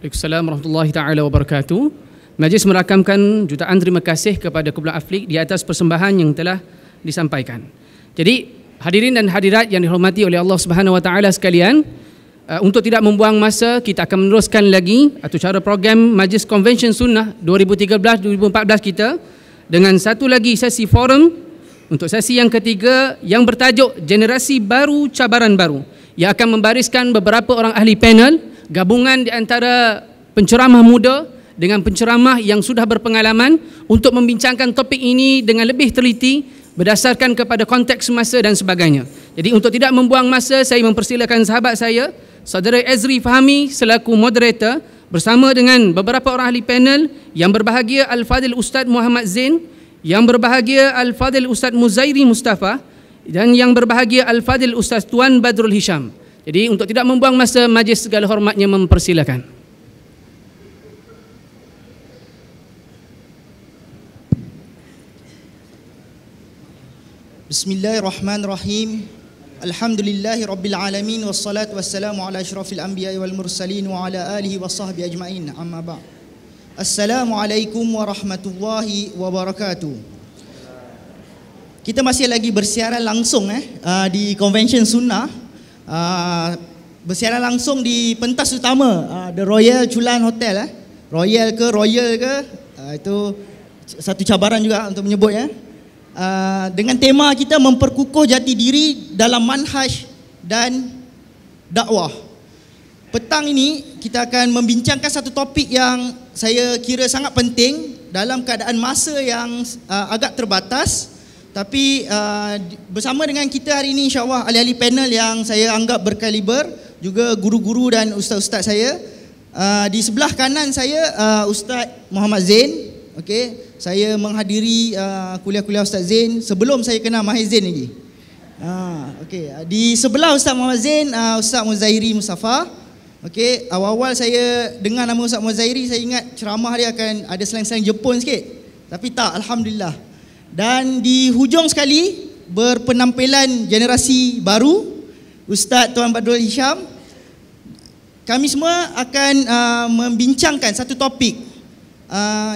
Waalaikumsalam warahmatullahi taala wabarakatuh. Majlis merakamkan jutaan terima kasih kepada Kumpulan Aflik di atas persembahan yang telah disampaikan. Jadi hadirin dan hadirat yang dihormati oleh Allah Subhanahu wa taala sekalian, untuk tidak membuang masa, kita akan meneruskan lagi acara program Majlis Convention Sunnah 2013-2014 kita dengan satu lagi sesi forum untuk sesi yang ketiga yang bertajuk Generasi Baru Cabaran Baru, yang akan membariskan beberapa orang ahli panel gabungan di antara penceramah muda dengan penceramah yang sudah berpengalaman untuk membincangkan topik ini dengan lebih teliti berdasarkan kepada konteks semasa dan sebagainya. Jadi untuk tidak membuang masa, saya mempersilakan sahabat saya, Saudara Ezri Fahmi selaku moderator bersama dengan beberapa orang ahli panel yang berbahagia Al-Fadhil Ustaz Muhammad Zain, yang berbahagia Al-Fadhil Ustaz Muzairi Mustafa dan yang berbahagia Al-Fadhil Ustaz Tuan Badrul Hisham. Jadi untuk tidak membuang masa, majlis segala hormatnya mempersilakan. Bismillahirrahmanirrahim. Alhamdulillahi rabbil alamin wassalatu wassalamu ala asyrafil anbiya'i wal mursalin wa ala alihi wa sahbihi ajma'in. Amma ba'd. Assalamualaikum warahmatullahi wabarakatuh. Kita masih lagi bersiaran langsung di Convention Sunnah. Bersiaran langsung di pentas utama The Royal Chulan Hotel. Royal ke itu satu cabaran juga untuk menyebut dengan tema kita memperkukuh jati diri dalam manhaj dan dakwah. Petang ini kita akan membincangkan satu topik yang saya kira sangat penting dalam keadaan masa yang agak terbatas. Tapi bersama dengan kita hari ini insya-Allah ahli-ahli panel yang saya anggap berkaliber, juga guru-guru dan ustaz-ustaz saya. Di sebelah kanan saya Ustaz Muhammad Zain. Okey, saya menghadiri kuliah-kuliah Ustaz Zain sebelum saya kenal Mahir Zain lagi. Okey, di sebelah Ustaz Muhammad Zain Ustaz Muzairi Mustafa. Okey, awal-awal saya dengar nama Ustaz Muzairi, saya ingat ceramah dia akan ada slang-slang Jepun sikit. Tapi tak, alhamdulillah. Dan di hujung sekali berpenampilan generasi baru Ustaz Tuan Badrul Hisham. Kami semua akan membincangkan satu topik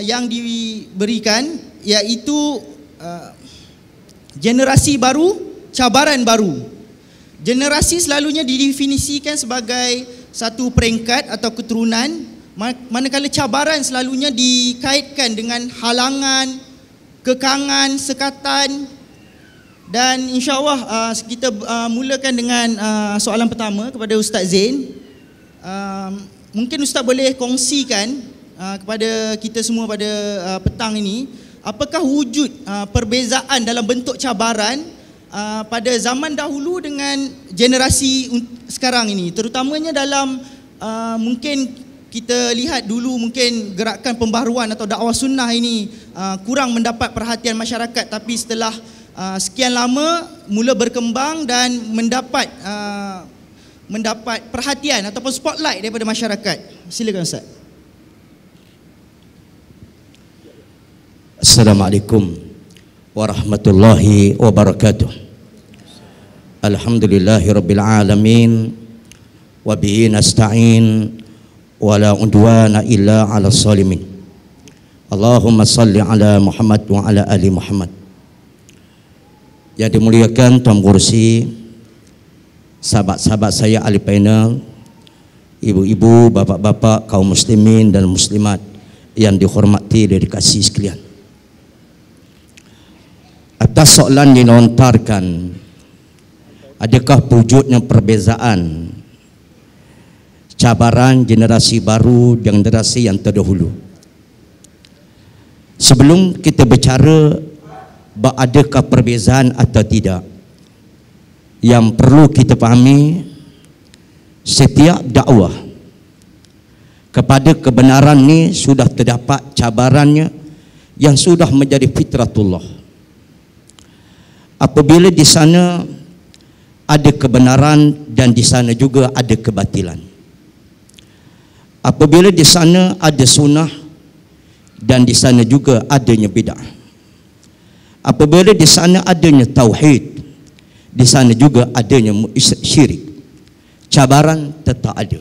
yang diberikan, iaitu generasi baru, cabaran baru. Generasi selalunya didefinisikan sebagai satu peringkat atau keturunan, manakala cabaran selalunya dikaitkan dengan halangan, kekangan, sekatan. Dan insya-Allah kita mulakan dengan soalan pertama kepada Ustaz Zain. Mungkin Ustaz boleh kongsikan kepada kita semua pada petang ini, apakah wujud perbezaan dalam bentuk cabaran pada zaman dahulu dengan generasi sekarang ini, terutamanya dalam mungkin kita lihat dulu mungkin gerakan pembaharuan atau dakwah sunnah ini kurang mendapat perhatian masyarakat, tapi setelah sekian lama mula berkembang dan mendapat perhatian ataupun spotlight daripada masyarakat. Silakan Ustaz. Assalamualaikum warahmatullahi wabarakatuh. Alhamdulillahirabbil alamin wa bihi nasta'in wala udwana illa 'alal zalimin. Allahumma salli ala Muhammad wa ala ali Muhammad. Yang dimuliakan Tuan Kursi, sahabat-sahabat saya ahli panel, ibu-ibu, bapak-bapak, kaum muslimin dan muslimat yang dihormati dan dikasihi sekalian. Atas soalan yang dilontarkan, adakah wujudnya perbezaan cabaran generasi baru dengan generasi yang terdahulu? Sebelum kita bicara adakah perbezaan atau tidak, yang perlu kita fahami, setiap dakwah kepada kebenaran ni sudah terdapat cabarannya yang sudah menjadi fitratullah. Apabila di sana ada kebenaran dan di sana juga ada kebatilan, apabila di sana ada sunnah dan di sana juga adanya bid'ah, apabila di sana adanya tauhid, di sana juga adanya syirik, cabaran tetap ada.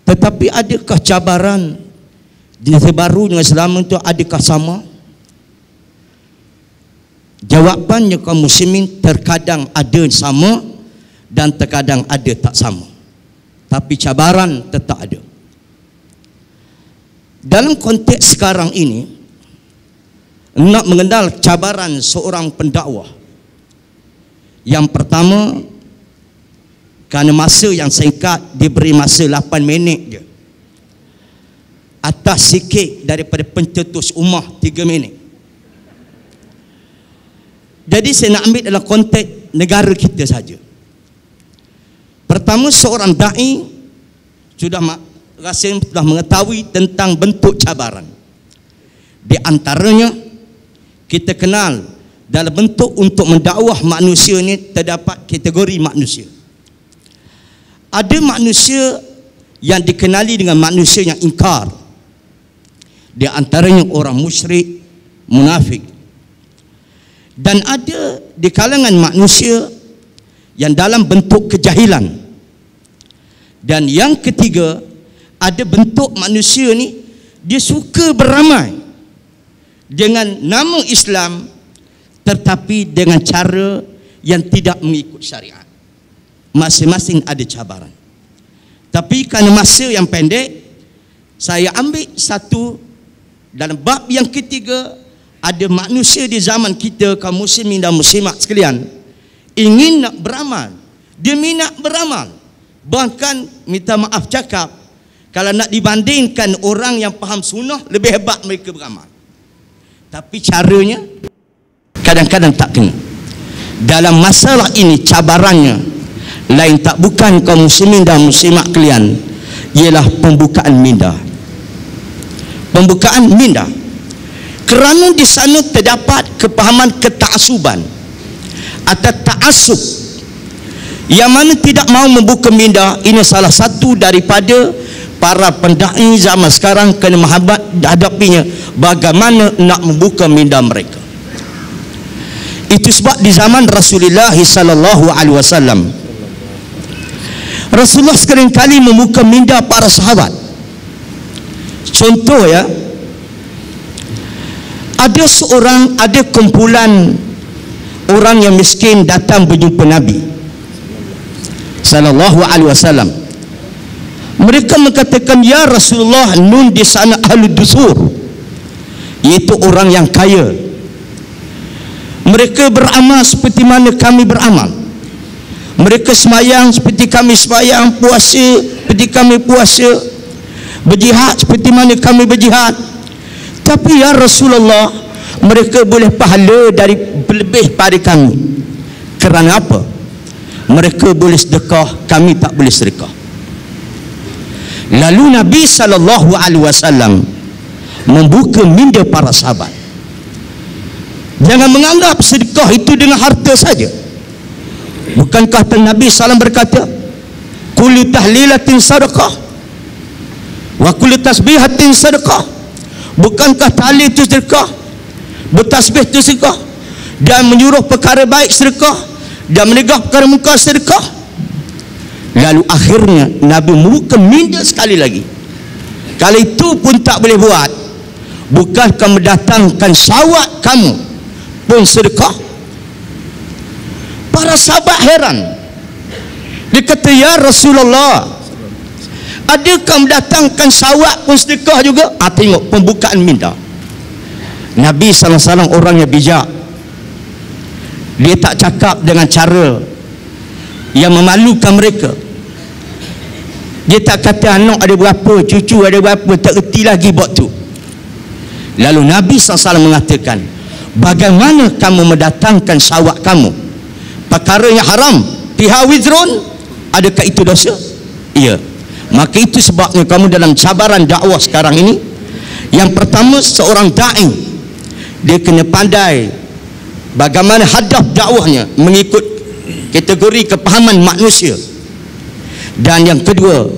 Tetapi adakah cabaran di baru dengan selama itu adakah sama? Jawapannya kaum muslimin terkadang ada sama dan terkadang ada tak sama. Tapi cabaran tetap ada. Dalam konteks sekarang ini, nak mengenal cabaran seorang pendakwah. Yang pertama, kerana masa yang singkat, diberi masa 8 minit je. Atas sikit daripada pencetus ummah 3 minit. Jadi saya nak ambil dalam konteks negara kita saja. Pertama, seorang da'i sudah mengetahui tentang bentuk cabaran. Di antaranya, kita kenal dalam bentuk untuk mendakwah manusia ni terdapat kategori manusia. Ada manusia yang dikenali dengan manusia yang ingkar. Di antaranya orang musyrik, munafik. Dan ada di kalangan manusia yang dalam bentuk kejahilan. Dan yang ketiga, ada bentuk manusia ni dia suka beramai dengan nama Islam tetapi dengan cara yang tidak mengikut syariat. Masing-masing ada cabaran. Tapi kerana masa yang pendek, saya ambil satu. Dalam bab yang ketiga, ada manusia di zaman kita, kaum muslimin dan muslimat sekalian, ingin nak beramal. Dia minat beramal. Bahkan minta maaf cakap, kalau nak dibandingkan orang yang faham sunnah, lebih hebat mereka beramal. Tapi caranya kadang-kadang tak kena. Dalam masalah ini cabarannya lain tak bukan kaum muslimin dan muslimat kalian, ialah pembukaan minda. Pembukaan minda. Kerana di sana terdapat kepahaman ketakasuban atau ta'assub yang mana tidak mau membuka minda. Ini salah satu daripada para pendai zaman sekarang kena menghadapinya, bagaimana nak membuka minda mereka. Itu sebab di zaman Rasulullah sallallahu alaihi wasallam, Rasulullah seringkali membuka minda para sahabat. Contoh ya, ada kumpulan orang yang miskin datang berjumpa Nabi sallallahu alaihi wasallam. Mereka mengatakan, ya Rasulullah, nun di sana ahlu dusur, iaitu orang yang kaya. Mereka beramal seperti mana kami beramal. Mereka semayang seperti kami semayang, puasa seperti kami puasa, berjihad seperti mana kami berjihad. Tapi ya Rasulullah, mereka boleh pahala dari lebih pada kami. Kerana apa? Mereka boleh sedekah, kami tak boleh sedekah. Lalu Nabi sallallahu alaihi wasallam membuka minda para sahabat. Jangan menganggap sedekah itu dengan harta saja. Bukankah Nabi SAW berkata, kullu tahlilatin sadaqah wa kullu tasbihatin sadaqah. Bukankah tahlil itu sedekah, bertasbih itu sedekah, dan menyuruh perkara baik sedekah, dan menegah perkara munkar sedekah. Lalu akhirnya Nabi membuka minda sekali lagi. Kalau itu pun tak boleh buat, bukankah mendatangkan syahwat kamu pun sedekah? Para sahabat heran. Dia kata, ya Rasulullah, adakah mendatangkan syahwat pun sedekah juga? Tengok pembukaan minda. Nabi SAW orang yang bijak. Dia tak cakap dengan cara yang memalukan mereka. Dia tak kata anak ada berapa, cucu ada berapa, tak erti lagi buat tu. Lalu Nabi SAW mengatakan, bagaimana kamu mendatangkan syahwat kamu perkara yang haram? Fiha wizrun, adakah itu dosa? Iya. Maka itu sebabnya kamu dalam cabaran dakwah sekarang ini, yang pertama, seorang da'i dia kena pandai bagaimana hadaf dakwahnya mengikut kategori kepahaman manusia. Dan yang kedua,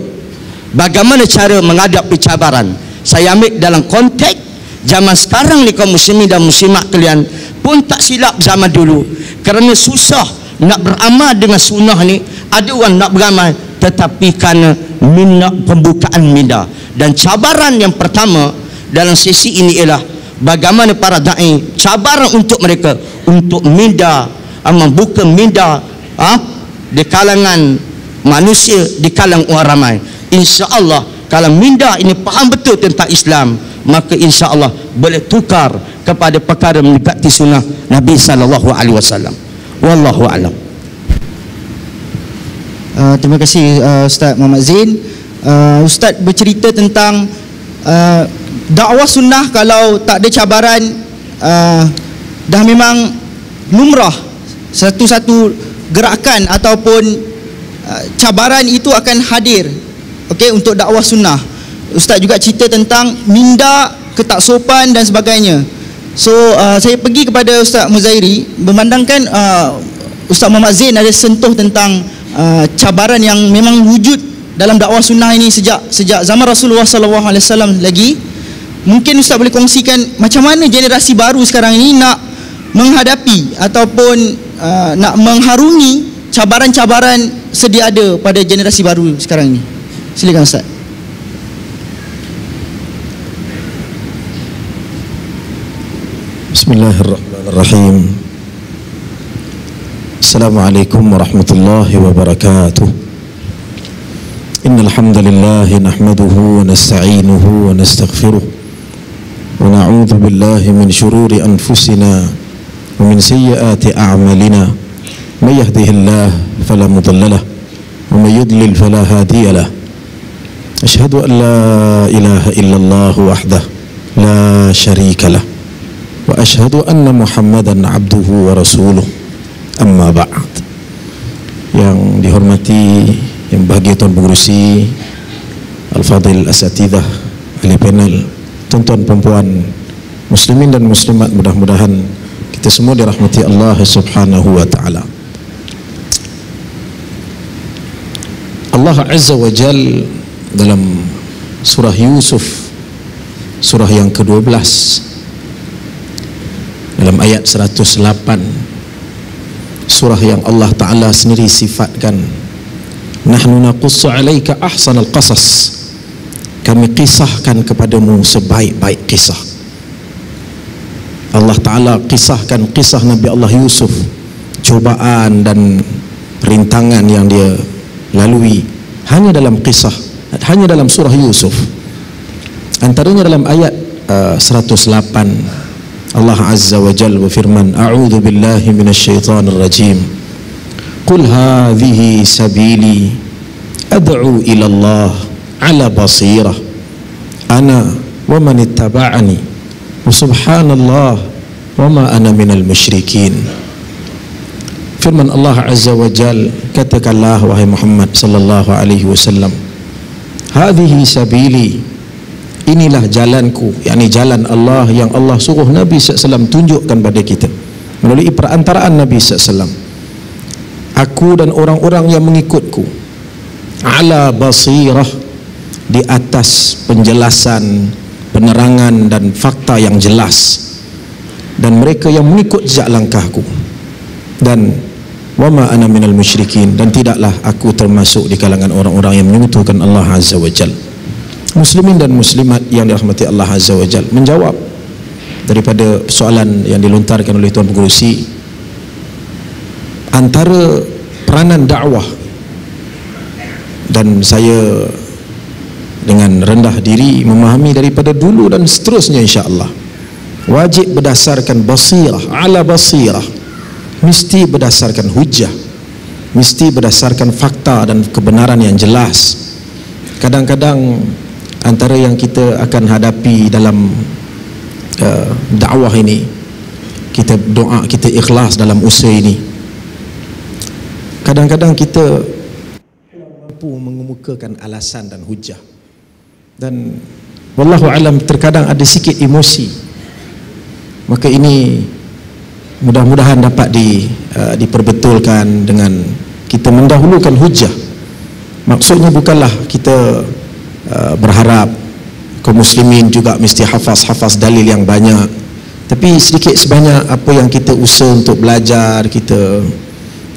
bagaimana cara menghadapi cabaran. Saya ambil dalam konteks zaman sekarang ni, kaum muslimin dan muslimat kalian pun tak silap zaman dulu. Kerana susah nak beramal dengan sunnah ni. Ada orang nak beramal tetapi kerana minda, pembukaan minda. Dan cabaran yang pertama dalam sesi ini ialah bagaimana para da'i, cabaran untuk mereka untuk minda, membuka minda di kalangan manusia, di kalangan orang ramai. InsyaAllah kalau minda ini faham betul tentang Islam, maka insya-Allah boleh tukar kepada perkara mendekati sunnah Nabi sallallahu alaihi wasallam. Wallahu a'lam. Terima kasih Ustaz Muhammad Zain. Ustaz bercerita tentang dakwah sunnah kalau tak ada cabaran dah memang lumrah, satu-satu gerakan ataupun cabaran itu akan hadir, okey, untuk dakwah sunnah. Ustaz juga cerita tentang minda, ketaksopan dan sebagainya. So saya pergi kepada Ustaz Muzairi, memandangkan Ustaz Muhammad Zain ada sentuh tentang cabaran yang memang wujud dalam dakwah sunnah ini sejak zaman Rasulullah SAW lagi. Mungkin Ustaz boleh kongsikan macam mana generasi baru sekarang ini nak menghadapi ataupun nak mengharungi cabaran-cabaran sedia ada pada generasi baru sekarang ini. Silakan Ustaz. Bismillahirrahmanirrahim. Assalamualaikum warahmatullahi wabarakatuh. Innal hamdalillah nahmaduhu wa nasta'inuhu wa nastaghfiruh wa na'udzu billahi min shururi anfusina wa min sayyiati a'malina. May yahdihillahu fala mudilla lahu wa may yudlil fala hadiya lahu. Ashhadu an la ilaha illallah wahdahu la syarika lahu wa ashhadu anna Muhammadan abduhu wa rasuluh. Amma ba'd. Yang dihormati, yang bahagia Tuan Pengerusi, Al-Fadhil Asatidah, ahli panel, tuan-tuan perempuan muslimin dan muslimat, mudah-mudahan kita semua dirahmati Allah Subhanahu wa taala. Allah Azza wa Jal dalam surah Yusuf, surah yang ke-12, dalam ayat 108, surah yang Allah Ta'ala sendiri sifatkan, nahnu naqussu alaika ahsanal qasas, kami kisahkan kepadamu sebaik-baik kisah. Allah Ta'ala kisahkan kisah Nabi Allah Yusuf, cubaan dan rintangan yang dia lalui hanya dalam kisah, hanya dalam surah Yusuf. Antaranya dalam ayat 108, Allah Azza wa Jalla berfirman, a'udzu billahi minasyaitonir rajim, qul hadhihi sabili ad'u ila Allah ala basirah ana wa man ittaba'ani wa subhanallah wa ma ana minal musyrikin. Firman Allah Azza wa Jalla, katakanlah wahai Muhammad sallallahu alaihi wasallam, hadhihi sabili, inilah jalanku, yakni jalan Allah yang Allah suruh Nabi SAW tunjukkan pada kita melalui perantaraan Nabi SAW. Aku dan orang-orang yang mengikutku ala basirah, di atas penjelasan, penerangan dan fakta yang jelas, dan mereka yang mengikut jejak langkahku. Dan wama ana minal musyrikin, dan tidaklah aku termasuk di kalangan orang-orang yang menyekutukan Allah Azza wa Jalla. Muslimin dan muslimat yang dirahmati Allah Azza wa Jalla, menjawab daripada soalan yang dilontarkan oleh Tuan Pengerusi, antara peranan dakwah, dan saya dengan rendah diri memahami daripada dulu dan seterusnya insya-Allah, wajib berdasarkan basirah, ala basirah, mesti berdasarkan hujah, mesti berdasarkan fakta dan kebenaran yang jelas. Kadang-kadang antara yang kita akan hadapi dalam dakwah ini, kita doa, kita ikhlas dalam usaha ini, kadang-kadang kita mampu mengemukakan alasan dan hujah, dan wallahu alam terkadang ada sikit emosi. Maka ini mudah-mudahan dapat diperbetulkan dengan kita mendahulukan hujah. Maksudnya bukanlah kita berharap kaum muslimin juga mesti hafaz dalil yang banyak, tapi sedikit sebanyak apa yang kita usaha untuk belajar, kita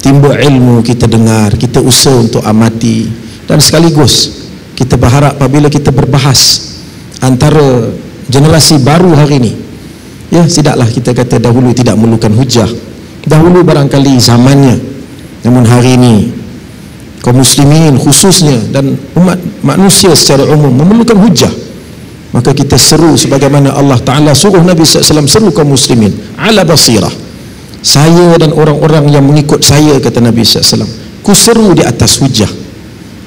timbul ilmu, kita dengar, kita usaha untuk amati, Dan sekaligus kita berharap apabila kita berbahas antara generasi baru hari ini, ya, tidaklah kita kata dahulu tidak memerlukan hujah. Dahulu barangkali zamannya, namun hari ini kaum muslimin khususnya dan umat manusia secara umum memerlukan hujah. Maka kita seru sebagaimana Allah Ta'ala suruh Nabi SAW seru kaum muslimin ala basirah. Saya dan orang-orang yang mengikut saya, kata Nabi SAW, ku seru di atas hujah.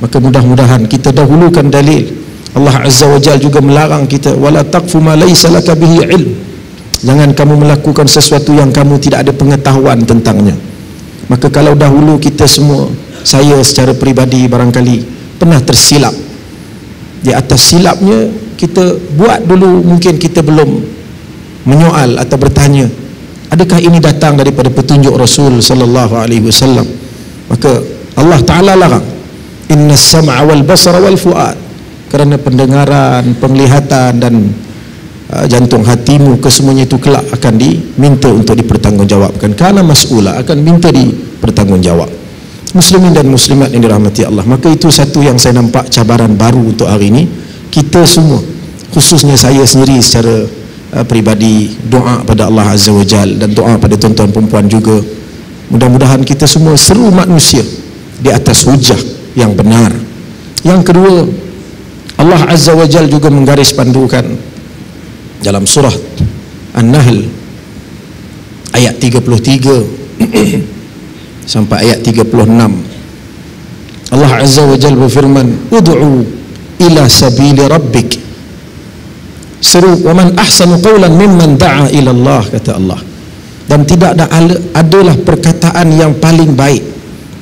Maka mudah-mudahan kita dahulukan dalil. Allah Azza wa Jalla juga melarang kita, wala taqfu ma laysa laka bihi ilm. Jangan kamu melakukan sesuatu yang kamu tidak ada pengetahuan tentangnya. Maka kalau dahulu kita semua, saya secara peribadi barangkali pernah tersilap. Di atas silapnya kita buat dulu, mungkin kita belum menyoal atau bertanya, adakah ini datang daripada petunjuk Rasul sallallahu alaihi wasallam? Maka Allah Ta'ala larang, inna sam'a wal basara wal fu'ad, kerana pendengaran, penglihatan dan jantung hatimu, kesemuanya itu kelak akan diminta untuk dipertanggungjawabkan. Karena mas'ula, akan minta dipertanggungjawab. Muslimin dan muslimat yang dirahmati Allah, maka itu satu yang saya nampak cabaran baru untuk hari ini. Kita semua, khususnya saya sendiri secara peribadi, doa pada Allah Azza wa Jal dan doa pada tuan-tuan perempuan juga, mudah-mudahan kita semua seru manusia di atas hujah yang benar. Yang kedua, Allah Azza wa Jal juga menggaris pandukan dalam surah An-Nahl ayat 33 sampai ayat 36. Allah Azza wa Jalla berfirman, ud'u ila sabili rabbik, seru, wa man ahsanu qawlan mimman da'a ila Allah, kata Allah. Dan tidak adalah perkataan yang paling baik,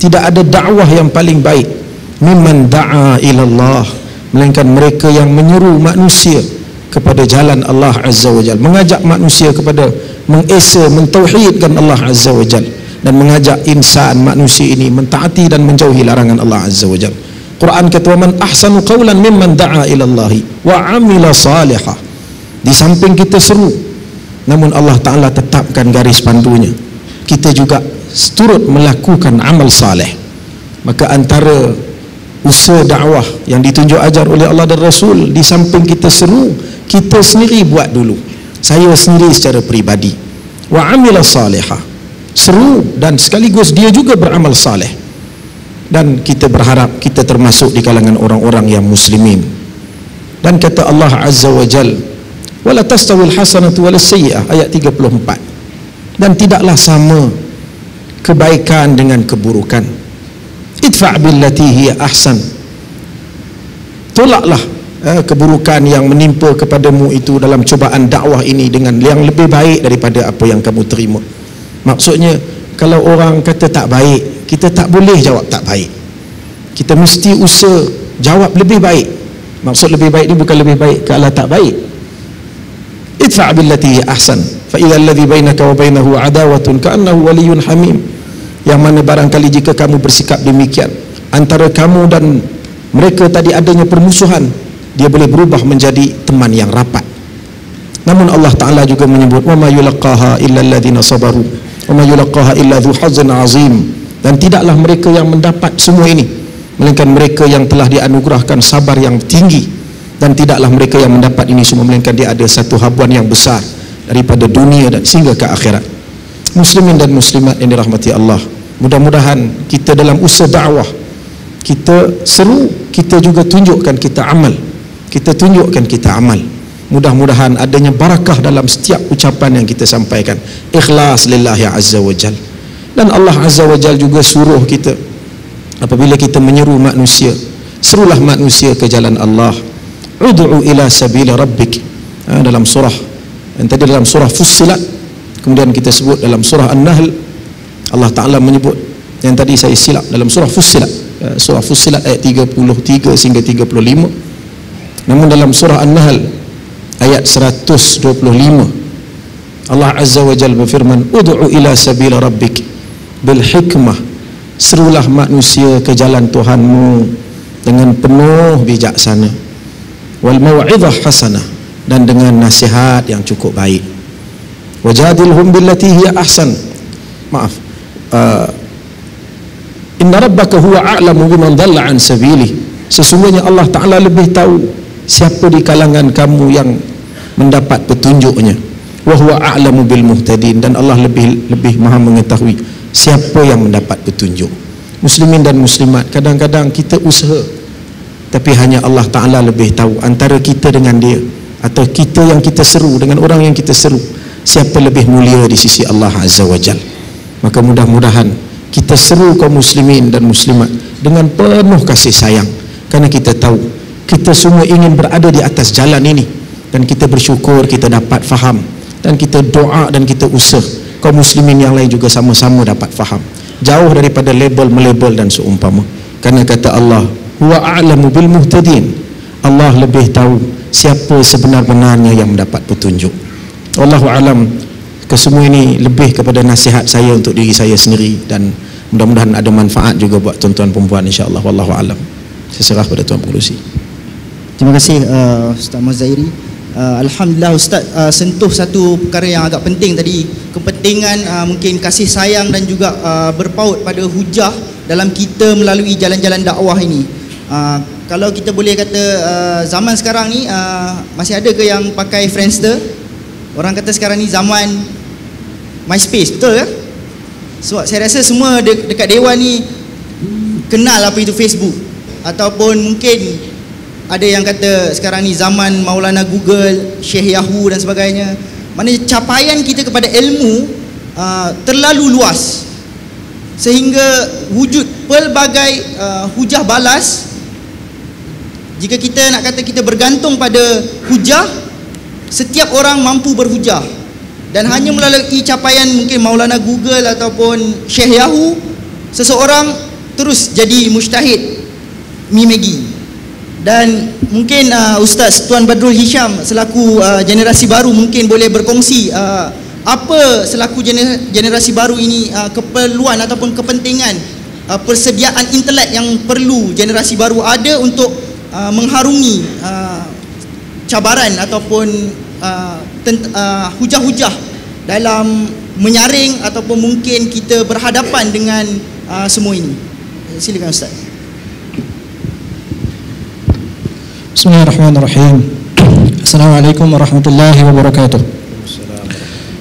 tidak ada dakwah yang paling baik, mimman da'a ila Allah, melainkan mereka yang menyeru manusia kepada jalan Allah Azza wa Jalla, mengajak manusia kepada mengesa, mentauhidkan Allah Azza wa Jalla, dan mengajak insan manusia ini mentaati dan menjauhi larangan Allah Azza wa Jalla. Quran kata, wa man ahsanu qawlan mimman da'a ila Allah wa amila salihah. Di samping kita seru, namun Allah Ta'ala tetapkan garis pandunya, kita juga turut melakukan amal saleh. Maka antara usaha dakwah yang ditunjuk ajar oleh Allah dan Rasul, di samping kita seru, kita sendiri buat dulu. Saya sendiri secara peribadi, wa amila salihah, seru dan sekaligus dia juga beramal saleh. Dan kita berharap kita termasuk di kalangan orang-orang yang muslimin. Dan kata Allah Azza wa Jal, wala tastawil hasanatu wala sayyi'ah, ayat 34. Dan tidaklah sama kebaikan dengan keburukan. Idfa' billati hiya ahsan, tolaklah keburukan yang menimpa kepadamu itu dalam cubaan dakwah ini dengan yang lebih baik daripada apa yang kamu terima. Maksudnya, kalau orang kata tak baik, kita tak boleh jawab tak baik. Kita mesti usaha jawab lebih baik. Maksud lebih baik ni bukan lebih baik kalau tak baik. Idfa' billati ahsan fa idza alladhi bainaka wa bainahu adawatun ka'annahu waliyyun hamim. Yang mana barangkali jika kamu bersikap demikian, antara kamu dan mereka tadi adanya permusuhan, dia boleh berubah menjadi teman yang rapat. Namun Allah Ta'ala juga menyebut, wa ma yulaqaha illa alladhina sabaru wa ma yulaqaha illa dhu hazzin azim. Dan tidaklah mereka yang mendapat semua ini, melainkan mereka yang telah dianugerahkan sabar yang tinggi. Dan tidaklah mereka yang mendapat ini semua, melainkan dia ada satu habuan yang besar daripada dunia dan sehingga ke akhirat. Muslimin dan muslimat yang dirahmati Allah, mudah-mudahan kita dalam usaha dakwah, kita seru, kita juga tunjukkan kita amal, kita tunjukkan kita amal. Mudah-mudahan adanya barakah dalam setiap ucapan yang kita sampaikan, ikhlas lillahi azza wa jal. Dan Allah Azza wa Jal juga suruh kita, apabila kita menyeru manusia, serulah manusia ke jalan Allah. Ud'u ila sabili rabbik, dalam surah yang tadi dalam surah Fussilat, kemudian kita sebut dalam surah An-Nahl, Allah Ta'ala menyebut yang tadi saya silap, dalam surah Fussilat, surah Fussilat ayat 33 sehingga 35. Namun dalam surah An-Nahl ayat 125, Allah Azza wa Jalla berfirman, ud'u ila sabili rabbik bil hikmah, serulah manusia ke jalan Tuhanmu dengan penuh bijaksana, wal mau'izah hasanah, dan dengan nasihat yang cukup baik. Wajadilhum billati hiya ahsan, inna rabbaka huwa a'lamu biman dhalla an sabili Sesungguhnya Allah Ta'ala lebih tahu siapa di kalangan kamu yang mendapat petunjuknya. Wa huwa a'lamu bil muhtadin, dan Allah lebih maha mengetahui siapa yang mendapat petunjuk. Muslimin dan muslimat, kadang-kadang kita usaha, tapi hanya Allah Ta'ala lebih tahu antara kita dengan dia, atau kita yang kita seru dengan orang yang kita seru, siapa lebih mulia di sisi Allah Azza wa Jal. Maka mudah-mudahan kita seru kaum muslimin dan muslimat dengan penuh kasih sayang, kerana kita tahu kita semua ingin berada di atas jalan ini, dan kita bersyukur kita dapat faham, dan kita doa dan kita usaha kaum muslimin yang lain juga sama-sama dapat faham, jauh daripada label-melabel dan seumpama. Kerana kata Allah, huwa a'lamu bil muhtadin, Allah lebih tahu siapa sebenar-benarnya yang mendapat petunjuk. Wallahu a'lam. Kesemua ini lebih kepada nasihat saya untuk diri saya sendiri, dan mudah-mudahan ada manfaat juga buat tuan-tuan perempuan, insya-Allah. Wallahu a'lam. Saya serah pada tuan pengerusi. Terima kasih Ustaz Mazairi. Alhamdulillah Ustaz sentuh satu perkara yang agak penting tadi, kepentingan mungkin kasih sayang dan juga berpaut pada hujah dalam kita melalui jalan-jalan dakwah ini. Kalau kita boleh kata zaman sekarang ni masih ada ke yang pakai Friendster? Orang kata sekarang ni zaman MySpace, betul ke? Sebab saya rasa semua dekat Dewan ni kenal apa itu Facebook, ataupun mungkin ada yang kata sekarang ni zaman Maulana Google, Syekh Yahoo dan sebagainya. Maknanya capaian kita kepada ilmu terlalu luas, sehingga wujud pelbagai hujah balas. Jika kita nak kata kita bergantung pada hujah, setiap orang mampu berhujah, dan hanya melalui capaian mungkin Maulana Google ataupun Syekh Yahoo, seseorang terus jadi mujtahid mi Maggie. Dan mungkin Ustaz Tuan Badrul Hisham selaku generasi baru mungkin boleh berkongsi apa selaku generasi baru ini keperluan ataupun kepentingan persediaan intelek yang perlu generasi baru ada untuk mengharungi cabaran ataupun hujah-hujah dalam menyaring ataupun mungkin kita berhadapan dengan semua ini. Silakan Ustaz. Bismillahirrahmanirrahim. Assalamualaikum warahmatullahi wabarakatuh.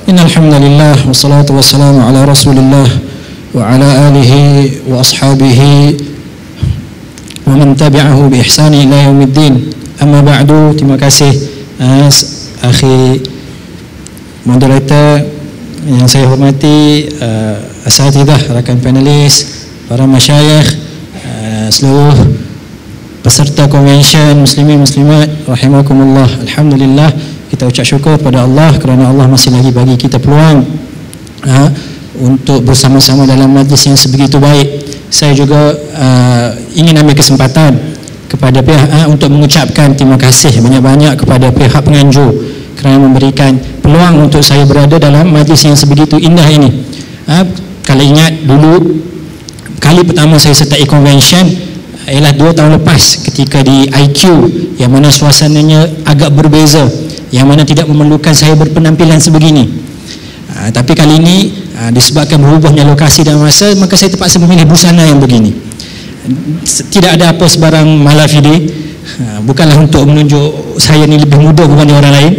Innal hamdalillah wassalatu wassalamu ala Rasulillah wa ala alihi wa ashabihi wa man tabi'ahu bi ihsani ila yaumiddin. Amma ba'du. Terima kasih akhi moderator yang saya hormati, asatidzah, rakan panelis, para masyayikh, seluruh peserta konvensyen muslimin muslimat rahimakumullah. Alhamdulillah, kita ucap syukur pada Allah kerana Allah masih lagi bagi kita peluang untuk bersama-sama dalam majlis yang sebegitu baik. Saya juga ingin ambil kesempatan kepada pihak untuk mengucapkan terima kasih banyak-banyak kepada pihak penganjur kerana memberikan peluang untuk saya berada dalam majlis yang sebegitu indah ini. Kalau ingat dulu kali pertama saya sertai konvensyen ialah 2 tahun lepas ketika di IQ, yang mana suasananya agak berbeza, yang mana tidak memerlukan saya berpenampilan sebegini. Tapi kali ini disebabkan berubahnya lokasi dan masa, maka saya terpaksa memilih busana yang begini. Tidak ada apa sebarang malafide, bukanlah untuk menunjuk saya ni lebih muda berbanding orang lain,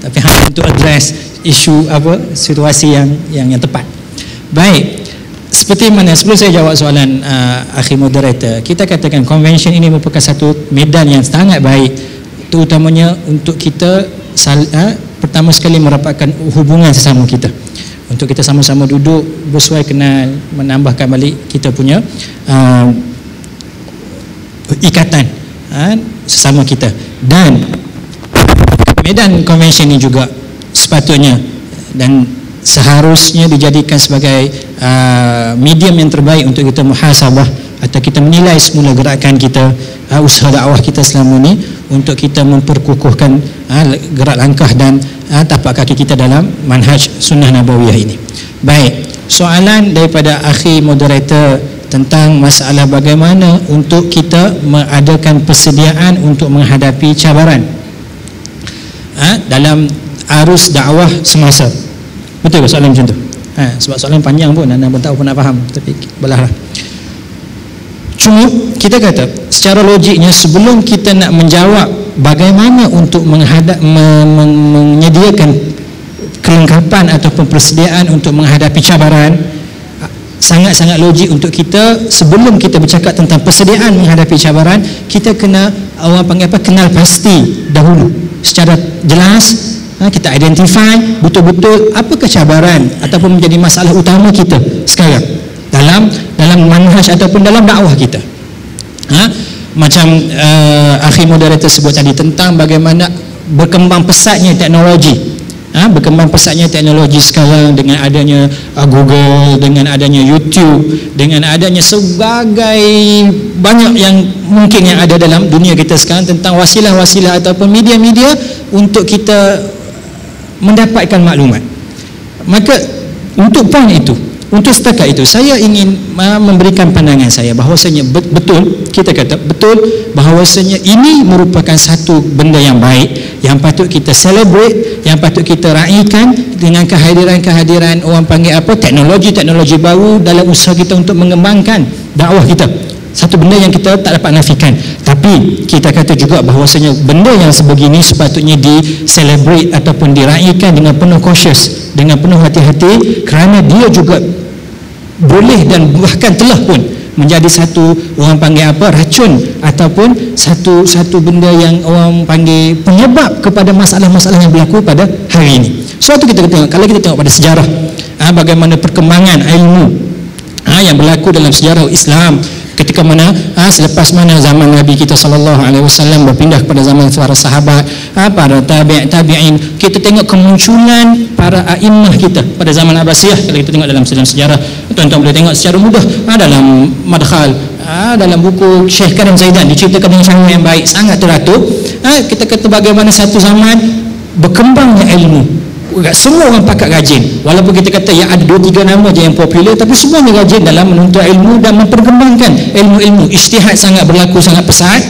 tapi hanya untuk address isu situasi yang tepat. Baik, seperti mana sebelum saya jawab soalan akhi moderator, kita katakan convention ini merupakan satu medan yang sangat baik, terutamanya untuk kita pertama sekali merapatkan hubungan sesama kita, untuk kita sama-sama duduk bersuai kenal, menambahkan balik kita punya ikatan sesama kita. Dan medan convention ini juga sepatutnya dan seharusnya dijadikan sebagai medium yang terbaik untuk kita muhasabah atau kita menilai semula gerakan kita, usaha dakwah kita selama ini, untuk kita memperkukuhkan gerak langkah dan tapak kaki kita dalam manhaj sunnah nabawiyah ini. Baik, soalan daripada akhi moderator tentang masalah bagaimana untuk kita mengadakan persediaan untuk menghadapi cabaran dalam arus dakwah semasa. Betul ke soalan macam tu? Sebab soalan panjang pun, anda pun tahu pun nak faham, tapi belahlah. Cuma kita kata secara logiknya sebelum kita nak menjawab bagaimana untuk menyediakan kelengkapan ataupun persediaan untuk menghadapi cabaran, sangat-sangat logik untuk kita sebelum kita bercakap tentang persediaan menghadapi cabaran, kita kena orang panggil apa, kenal pasti dahulu secara jelas. Kita identify betul-betul apakah cabaran ataupun menjadi masalah utama kita sekarang dalam manhaj ataupun dalam dakwah kita. Macam akhir moderator sebut tadi tentang bagaimana berkembang pesatnya teknologi. Berkembang pesatnya teknologi sekarang dengan adanya Google, dengan adanya YouTube, dengan adanya sebagai banyak yang mungkin yang ada dalam dunia kita sekarang tentang wasilah-wasilah ataupun media-media untuk kita mendapatkan maklumat. Maka untuk poin itu, untuk setakat itu, saya ingin memberikan pandangan saya bahawasanya betul, kita kata betul bahawasanya ini merupakan satu benda yang baik yang patut kita celebrate, yang patut kita raikan dengan kehadiran-kehadiran orang panggil apa, teknologi-teknologi baru dalam usaha kita untuk mengembangkan dakwah kita. Satu benda yang kita tak dapat nafikan. Tapi kita kata juga bahawasanya benda yang sebegini sepatutnya di-celebrate ataupun diraikan dengan penuh cautious, dengan penuh hati-hati, kerana dia juga boleh dan bahkan telah pun menjadi satu orang panggil apa, racun ataupun satu benda yang orang panggil penyebab kepada masalah-masalah yang berlaku pada hari ini. Suatu kita tengok, kalau kita tengok pada sejarah, bagaimana perkembangan ilmu yang berlaku dalam sejarah Islam ketika mana selepas mana zaman Nabi kita SAW berpindah kepada zaman para sahabat, para tabi'in, kita tengok kemunculan para a'immah kita pada zaman Abbasiyah. Kalau kita tengok dalam sejarah, tuan-tuan boleh tengok secara mudah dalam Madkhal, dalam buku Syekh Karim Zaidan diceritakan dengan cara yang baik, sangat teratur. Kita kata bagaimana satu zaman berkembangnya ilmu. Semua orang pakat rajin, walaupun kita kata yang ada 2-3 nama je yang popular, tapi semuanya rajin dalam menuntut ilmu dan memperkembangkan ilmu-ilmu. Ijtihad sangat berlaku, sangat pesat.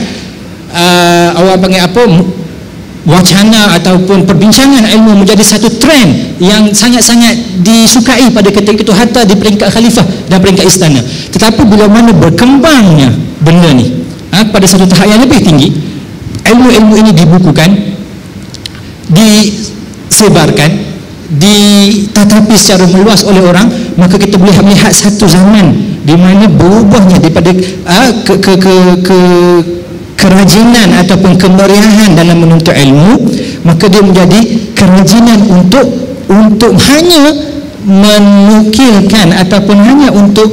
Orang panggil apa, wacana ataupun perbincangan ilmu menjadi satu trend yang sangat-sangat disukai pada ketika itu, hatta di peringkat khalifah dan peringkat istana. Tetapi bila mana berkembangnya benda ni pada satu tahap yang lebih tinggi, ilmu-ilmu ini dibukukan, disebarkan, ditatapi secara meluas oleh orang, maka kita boleh melihat satu zaman di mana berubahnya daripada kerajinan ataupun kemeriahan dalam menuntut ilmu, maka dia menjadi kerajinan untuk hanya menukilkan ataupun hanya untuk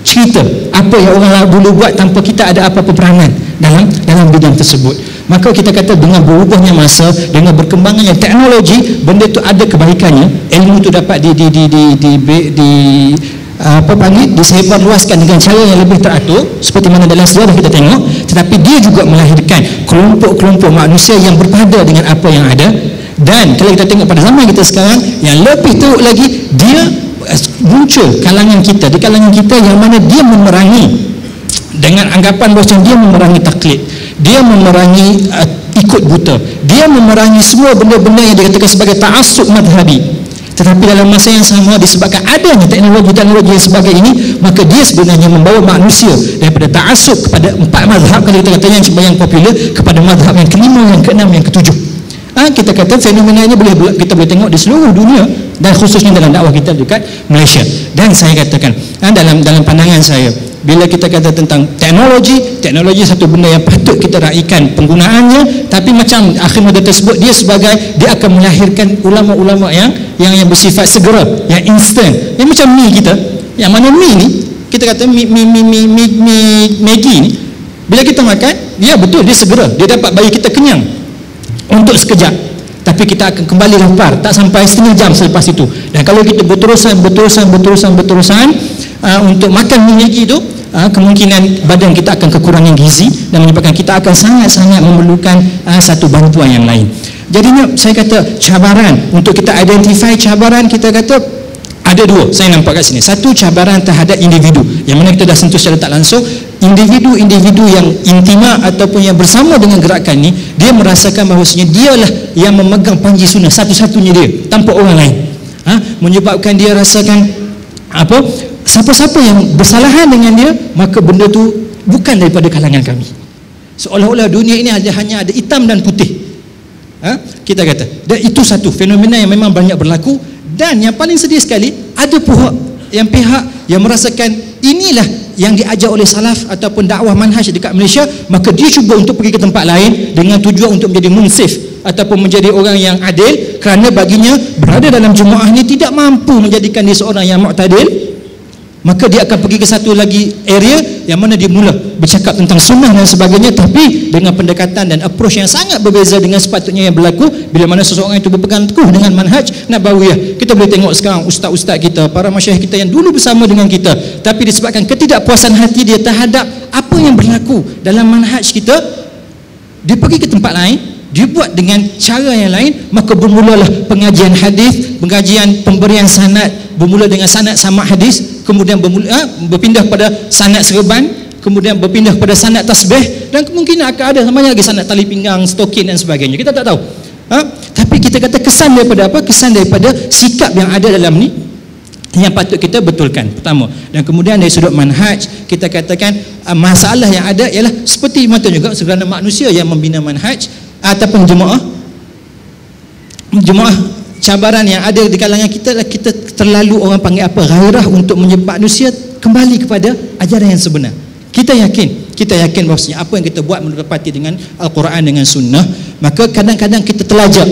cerita apa yang orang dulu buat tanpa kita ada apa-apa peranan dalam bidang tersebut. Maka kita kata dengan berubahnya masa, dengan berkembangannya teknologi, benda itu ada kebaikannya. Ilmu itu dapat disebarluaskan dengan cara yang lebih teratur seperti mana dalam sejarah kita tengok. Tetapi dia juga melahirkan kelompok-kelompok manusia yang berpada dengan apa yang ada. Dan kalau kita tengok pada zaman kita sekarang, yang lebih teruk lagi, dia muncul kalangan kita, di kalangan kita yang mana dia memerangi dengan anggapan bahawa dia memerangi taklid, dia memerangi ikut buta, dia memerangi semua benda-benda yang dikatakan sebagai ta'assub madhabi. Tetapi dalam masa yang sama, disebabkan adanya teknologi-teknologi yang sebagai ini, maka dia sebenarnya membawa manusia daripada ta'assub kepada 4 mazhab, kalau kita kata yang popular, kepada mazhab yang ke-5, yang ke-6, yang ke-7. Kita kata fenomena ini kita boleh tengok di seluruh dunia dan khususnya dalam dakwah kita dekat Malaysia. Dan saya katakan dalam pandangan saya, bila kita kata tentang teknologi satu benda yang patut kita raikan penggunaannya, tapi macam akhir model tersebut, dia akan melahirkan ulama-ulama yang bersifat segera, yang instan, yang macam mi kita, yang mana mi ni kita kata Maggi ni, bila kita makan, ya betul dia segera, dia dapat bagi kita kenyang untuk sekejap, tapi kita akan kembali lapar tak sampai setengah jam selepas itu. Dan kalau kita berterusan untuk makan Maggi itu, kemungkinan badan kita akan kekurangan gizi dan menyebabkan kita akan sangat-sangat memerlukan satu bantuan yang lain. Jadinya saya kata cabaran, untuk kita identify cabaran, kita kata ada 2 saya nampak kat sini. Satu, cabaran terhadap individu, yang mana kita dah sentuh secara tak langsung. Individu yang intima ataupun yang bersama dengan gerakan ni, dia merasakan bahawasanya dialah yang memegang panji sunnah satu-satunya dia, tanpa orang lain. Menyebabkan dia rasakan siapa-siapa yang bersalahan dengan dia, maka benda tu bukan daripada kalangan kami. Seolah-olah dunia ini hanya ada hitam dan putih. Kita kata, dan itu satu fenomena yang memang banyak berlaku. Dan yang paling sedih sekali, ada pihak yang merasakan inilah yang diajar oleh salaf ataupun dakwah manhaj dekat Malaysia, maka dia cuba untuk pergi ke tempat lain dengan tujuan untuk menjadi munsif ataupun menjadi orang yang adil, kerana baginya berada dalam jemaah ni tidak mampu menjadikan dia seorang yang mu'tadil. Maka dia akan pergi ke satu lagi area yang mana dia mula bercakap tentang sunnah dan sebagainya, tapi dengan pendekatan dan approach yang sangat berbeza dengan sepatutnya yang berlaku bila mana seseorang itu berpegang teguh dengan manhaj nabawiyah. Kita boleh tengok sekarang ustaz-ustaz kita, para masyayikh kita yang dulu bersama dengan kita, tapi disebabkan ketidakpuasan hati dia terhadap apa yang berlaku dalam manhaj kita, dia pergi ke tempat lain, dia buat dengan cara yang lain, maka bermulalah pengajian hadis, pengajian pemberian sanad, bermula dengan sanad sama hadis, kemudian berpindah pada sanad serban, kemudian berpindah pada sanad tasbih, dan kemungkinan akan ada namanya lagi sanad tali pinggang, stokin dan sebagainya. Kita tak tahu. Tapi kita kata kesan daripada apa? Kesan daripada sikap yang ada dalam ni yang patut kita betulkan, pertama. Dan kemudian dari sudut manhaj, kita katakan masalah yang ada ialah seperti mata juga segala manusia yang membina manhaj ataupun jemaah, cabaran yang ada di kalangan kita adalah kita terlalu, orang panggil apa, ghairah untuk menyebab manusia kembali kepada ajaran yang sebenar. Kita yakin bahawasanya apa yang kita buat mendapati dengan Al-Quran, dengan sunnah, maka kadang-kadang kita terlajak,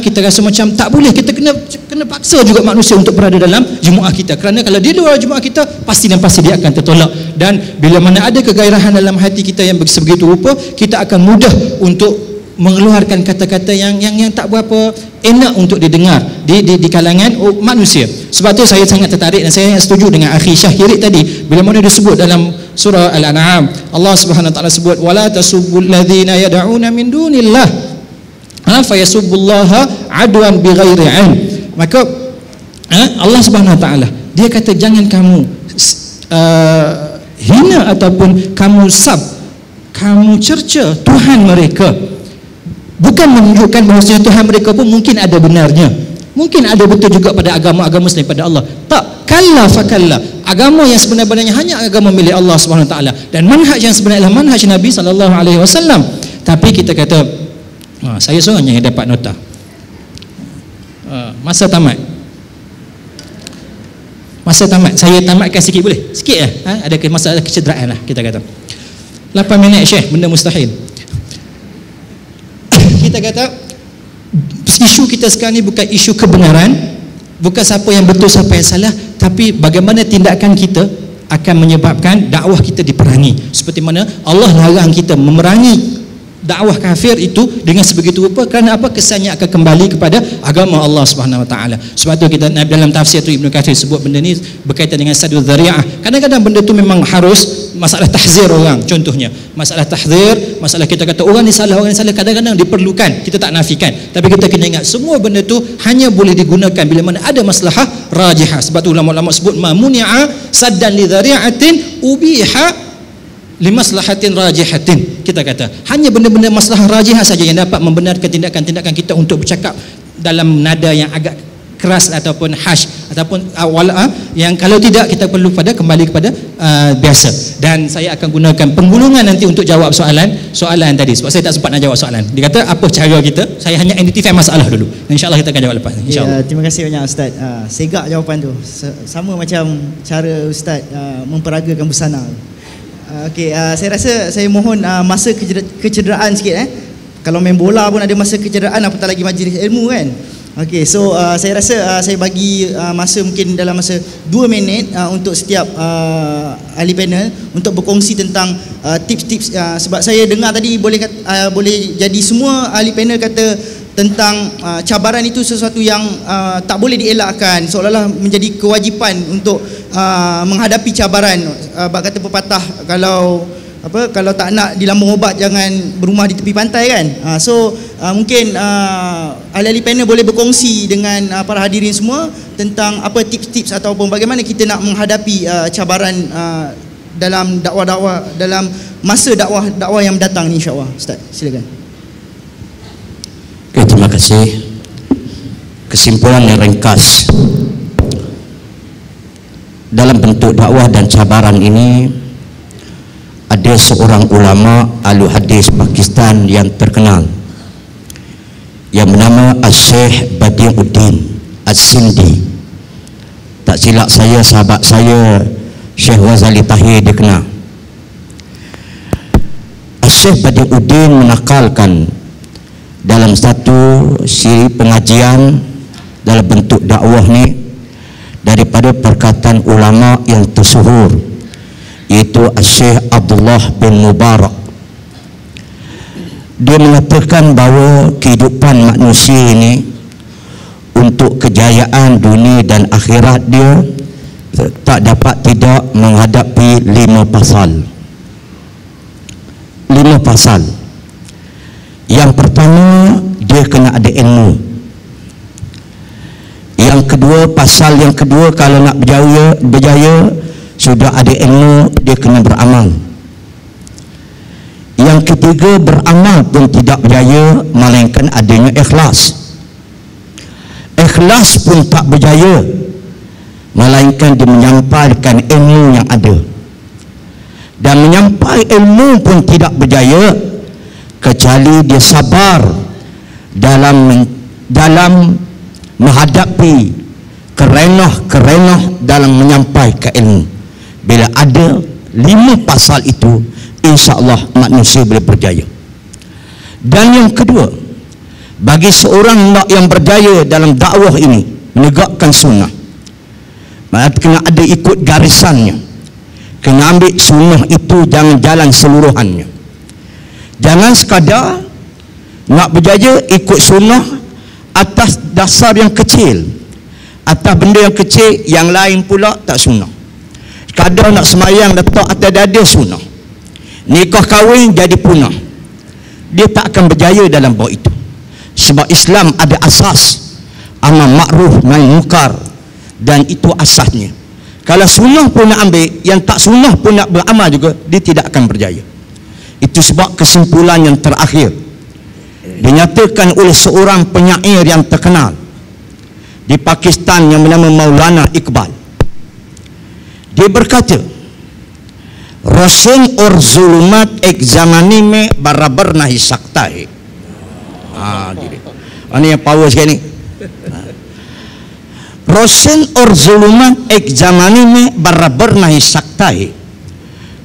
kita rasa macam tak boleh, kita kena paksa juga manusia untuk berada dalam jemaah kita, kerana kalau dia luar jemaah kita, pasti dan pasti dia akan tertolak. Dan bila mana ada kegairahan dalam hati kita yang sebegitu rupa, kita akan mudah untuk mengeluarkan kata-kata yang tak berapa enak untuk didengar di kalangan manusia. Sebab tu saya sangat tertarik dan saya setuju dengan akhi Syahiri tadi bila mana dia sebut dalam surah Al-An'am, Allah Subhanahu wa taala sebut wala tasubbul ladzina yad'una min dunillah fa yasubbullaha adwan bighairi ilm. Maka Allah Subhanahu wa taala dia kata jangan kamu hina ataupun kamu cerca Tuhan mereka, bukan menunjukkan bahawa Tuhan mereka pun mungkin ada benarnya, mungkin ada betul juga pada agama-agama selain pada Allah. Tak, kalla fakalla. Agama yang sebenarnya hanya agama milik Allah Subhanahu wa taala, dan manhaj yang sebenarnya adalah manhaj Nabi sallallahu alaihi wasallam. Tapi kita kata saya seorang yang dapat nota. Masa tamat. Saya tamatkan sikit boleh? Sikit ya. Ada masalah kecederaan lah kita kata. 8 minit Syekh, benda mustahil. Kita kata isu kita sekarang ni bukan isu kebenaran, bukan siapa yang betul siapa yang salah, tapi bagaimana tindakan kita akan menyebabkan dakwah kita diperangi. Seperti mana Allah larang kita memerangi dakwah kafir itu dengan sebegitu rupa, kerana apa? Kesannya akan kembali kepada agama Allah Subhanahu wa taala. Sebab tu kita dalam tafsir tu Ibnu Katsir sebut benda ni berkaitan dengan sadul dzari'ah. Kadang-kadang benda tu memang harus masalah tahzir orang, contohnya masalah tahzir, masalah kita kata orang ni salah, kadang-kadang diperlukan, kita tak nafikan, tapi kita kena ingat semua benda tu hanya boleh digunakan bila mana ada maslahah rajihah. Sebab tu ulama-ulama sebut ma muni'a saddan li dzari'atin ubiha limaslahatin rajihatin. Kita kata hanya benda-benda maslahah rajihah saja yang dapat membenarkan tindakan-tindakan kita untuk bercakap dalam nada yang agak keras ataupun harsh ataupun yang kalau tidak kita perlu kembali kepada biasa. Dan saya akan gunakan penggulungan nanti untuk jawab soalan tadi, sebab saya tak sempat nak jawab soalan. Dia kata apa cara kita, saya hanya identify masalah dulu, InsyaAllah kita akan jawab lepas. InsyaAllah. Terima kasih banyak Ustaz. Segak jawapan tu, sama macam cara Ustaz memperagakan busana. Saya rasa saya mohon masa kecederaan sikit. Kalau main bola pun ada masa kecederaan, apatah lagi majlis ilmu kan. Saya rasa saya bagi masa mungkin dalam masa 2 minit untuk setiap ahli panel untuk berkongsi tentang tips-tips, sebab saya dengar tadi boleh jadi semua ahli panel kata tentang cabaran itu sesuatu yang tak boleh dielakkan, seolah-olah menjadi kewajipan untuk menghadapi cabaran. Kata pepatah, kalau tak nak dilambung obat jangan berumah di tepi pantai kan. Mungkin ahli-ahli panel boleh berkongsi dengan para hadirin semua tentang apa tips-tips ataupun bagaimana kita nak menghadapi cabaran dalam dakwah-dakwah, dalam masa dakwah yang mendatang ni, insya-Allah. Ustaz, silakan. Terima kasih. Kesimpulan yang ringkas dalam bentuk dakwah dan cabaran ini ada seorang ulama ahli hadis Pakistan yang terkenal yang bernama Syekh Badiuddin As-Sindi. Tak silap saya, sahabat saya Syekh Wazali Tahir dia kenal. Syekh Badiuddin menakalkan dalam satu siri pengajian dalam bentuk dakwah ni daripada perkataan ulama yang tersuhur, iaitu Syekh Abdullah bin Mubarak. Dia mengatakan bahawa kehidupan manusia ini untuk kejayaan dunia dan akhirat dia tak dapat tidak menghadapi 5 pasal. 5 pasal. Yang pertama, dia kena ada ilmu. Yang kedua, pasal yang kedua, kalau nak berjaya sudah ada ilmu, dia kena beramal. Yang ketiga, beramal pun tidak berjaya melainkan adanya ikhlas. Ikhlas pun tak berjaya melainkan dia menyampaikan ilmu yang ada. Dan menyampaikan ilmu pun tidak berjaya kecuali dia sabar dalam menghadapi kerenah dalam menyampaikan ilmu. Bila ada 5 pasal itu, insya-Allah manusia boleh berjaya. Dan yang kedua, bagi seorang yang berjaya dalam dakwah ini menegakkan sunnah, maka kena ada ikut garisannya. Kena ambil sunnah itu, jangan jalan seluruhannya. Jangan sekadar nak berjaya ikut sunnah atas dasar yang kecil, atas benda yang kecil, yang lain pula tak sunnah. Sekadar nak semayang letak atas dada sunnah, nikah kahwin jadi punah. Dia tak akan berjaya dalam bab itu. Sebab Islam ada asas amar makruf nahi munkar, dan itu asasnya. Kalau sunnah pun nak ambil, yang tak sunnah pun nak beramal juga, dia tidak akan berjaya. Itu sebab kesimpulan yang terakhir dinyatakan oleh seorang penyair yang terkenal di Pakistan yang bernama Maulana Iqbal. Dia berkata, Rosen or zulumat ek zamani mein barabar nahi sakta hai. Ini yang power sekali ni. Rosen और जुलुमत एक जमाने में बराबर नहीं सकता है,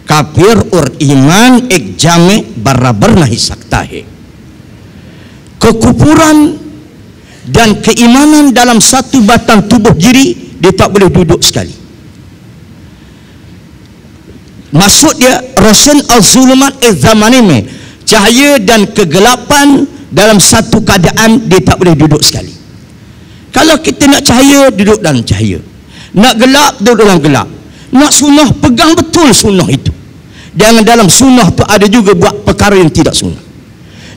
काफिर और ईमान एक जामे बराबर नहीं सकता है. Kekufuran dan keimanan dalam satu batang tubuh diri, dia tak boleh duduk sekali. Maksud dia, Rosen al-zulumat az-zamanime, cahaya dan kegelapan dalam satu keadaan, dia tak boleh duduk sekali. Kalau kita nak cahaya, duduk dalam cahaya. Nak gelap, duduk dalam gelap. Nak sunnah, pegang betul sunnah itu. Jangan dalam sunnah tu ada juga buat perkara yang tidak sunnah.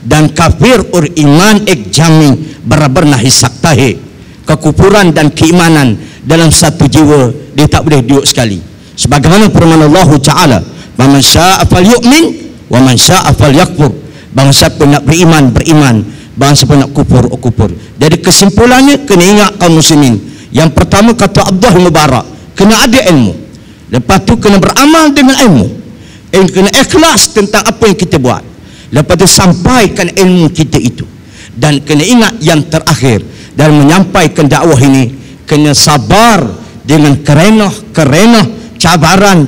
Dan kafir or iman ek jami barabar nahi sakta hai. Kekufuran dan keimanan dalam satu jiwa, dia tak boleh duduk sekali. Sebagaimana firman Allah Ta'ala, "Man syaa'a falyu'min wa man syaa'a falyakfur." Bangsa pun nak beriman, beriman. Bangsa pun nak kufur, kufur. Jadi kesimpulannya, kena ingat kaum muslimin. Yang pertama kata Abdullah Mubarak, kena ada ilmu. Lepas tu kena beramal dengan ilmu. Kena ikhlas tentang apa yang kita buat. Lepas tu sampaikan ilmu kita itu. Dan kena ingat yang terakhir, dalam menyampaikan dakwah ini, kena sabar dengan kerenah,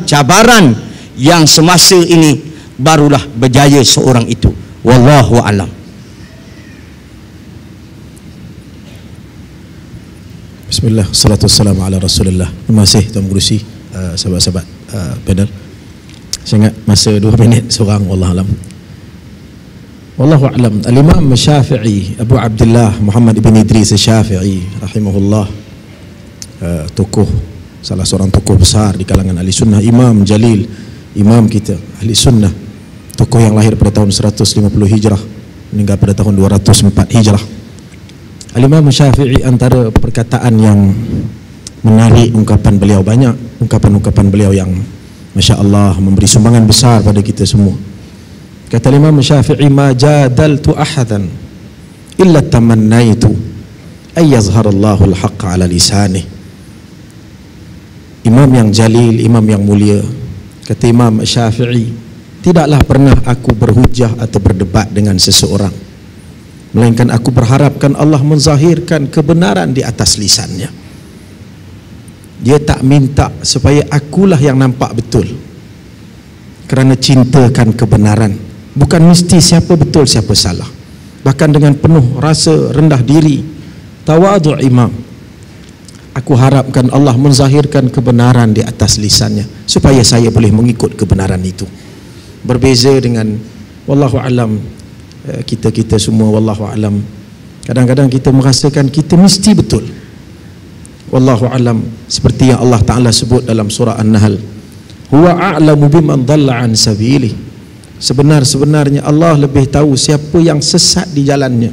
cabaran yang semasa ini, barulah berjaya seorang itu. Wallahu a'lam. Bismillah, salatu wassalamu ala rasulillah. Terima kasih Tuan Pengerusi, sahabat-sahabat panel. Saya ingat masa 2 minit seorang. Wallahu a'lam. Wallahu a'lam. Al-Imam Syafi'i, Abu Abdullah Muhammad ibn Idris Syafi'i rahimahullah, tokoh, salah seorang tokoh besar di kalangan ahli sunnah, imam jalil, imam kita ahli sunnah, tokoh yang lahir pada tahun 150 Hijrah, meninggal pada tahun 204 Hijrah. Al-Imam Syafi'i, antara perkataan yang menarik ungkapan beliau, banyak ungkapan-ungkapan beliau yang Masya Allah memberi sumbangan besar pada kita semua. Kata Imam Syafi'i, "Ma jadaltu ahadan illa tamannaitu ay yazharallahu al-haqqa ala lisanih." imam yang jalil, imam yang mulia. Kata Imam Syafi'i, tidaklah pernah aku berhujah atau berdebat dengan seseorang, melainkan aku berharapkan Allah menzahirkan kebenaran di atas lisannya. Dia tak minta supaya akulah yang nampak betul, kerana cintakan kebenaran, bukan mesti siapa betul siapa salah. Bahkan dengan penuh rasa rendah diri, tawadhu' imam, aku harapkan Allah menzahirkan kebenaran di atas lisannya supaya saya boleh mengikut kebenaran itu. Berbeza dengan wallahu alam, kita semua wallahu alam, kadang-kadang kita merasakan kita mesti betul. Wallahu alam, seperti yang Allah Ta'ala sebut dalam surah An-Nahl, huwa a'lamu biman dhalla an sabilih, sebenar-sebenarnya Allah lebih tahu siapa yang sesat di jalannya.